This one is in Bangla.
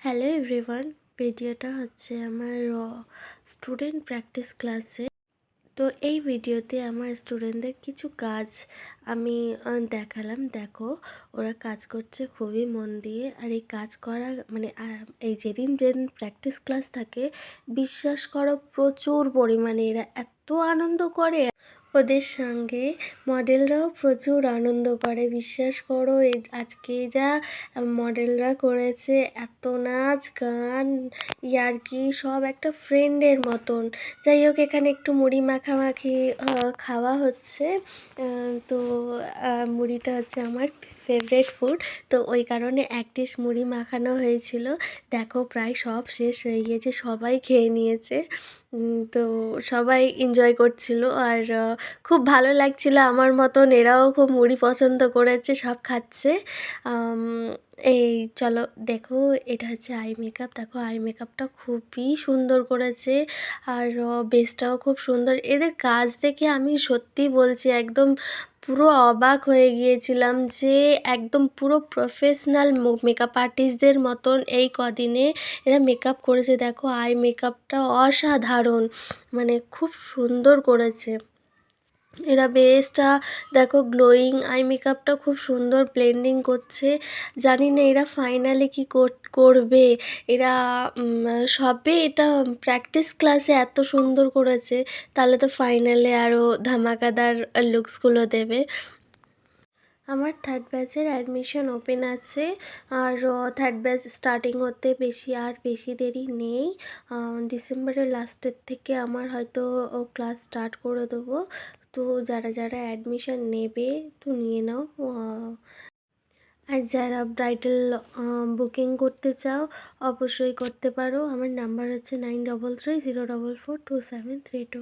হ্যালো এভরিওয়ান, ভিডিওটা হচ্ছে আমার স্টুডেন্ট প্র্যাকটিস ক্লাসে। তো এই ভিডিওতে আমার স্টুডেন্টদের কিছু কাজ আমি দেখালাম। দেখো, ওরা কাজ করছে খুবই মন দিয়ে। আর এই কাজ করা মানে এই যেদিন প্র্যাকটিস ক্লাস থাকে, বিশ্বাস করো প্রচুর পরিমাণে এরা এত আনন্দ করে। ওদের সঙ্গে মডেলরাও প্রচুর আনন্দ করে। বিশ্বাস করো, আজকে যা মডেলরা করেছে, এত নাচ গান ইয়ার্কি সব একটা ফ্রেন্ডের মতন। যাই হোক, এখানে একটু মুড়ি মাখামাখি খাওয়া হচ্ছে। তো মুড়িটা হচ্ছে আমার ফেভারিট ফুড, তো ওই কারণে এক ডিশ মুড়ি মাখানো হয়েছিল। দেখো, প্রায় সব শেষ হয়ে গিয়েছে, সবাই খেয়ে নিয়েছে। তো সবাই এনজয় করছিল আর খুব ভালো লাগছিল। আমার মতন এরাও খুব মুড়ি পছন্দ করেছে, সব খাচ্ছে। এই চলো দেখো, এটা হচ্ছে আই মেকআপ। দেখো, আই মেকআপটা খুবই সুন্দর করেছে আর বেসটাও খুব সুন্দর। এদের কাজ দেখে আমি সত্যি বলছি, একদম পুরো অবাক হয়ে গিয়েছিলাম যে একদম পুরো প্রফেশনাল মেকআপ আর্টিস্টদের মতন এই কদিনে এরা মেকআপ করেছে। দেখো, আই মেকআপটা অসাধারণ, মানে খুব সুন্দর করেছে এরা। বেসটা দেখো, গ্লোয়িং আই মেকআপটা খুব সুন্দর ব্লেন্ডিং করছে। জানি না এরা ফাইনালে কি করবে। এরা সবে এটা প্র্যাকটিস ক্লাসে এত সুন্দর করেছে, তাহলে তো ফাইনালে আরও ধামাকাদার লুকসগুলো দেবে। আমার থার্ড ব্যাচের অ্যাডমিশন ওপেন আছে আর থার্ড ব্যাচ স্টার্টিং হতে বেশি দেরি নেই। ডিসেম্বরের লাস্টের থেকে আমার হয়তো ক্লাস স্টার্ট করে দেবো। তো যারা যারা অ্যাডমিশন নেবে তো নিয়ে নাও। আর যারা ব্রাইডাল বুকিং করতে চাও অবশ্যই করতে পারো। আমার নাম্বার হচ্ছে 9330442732।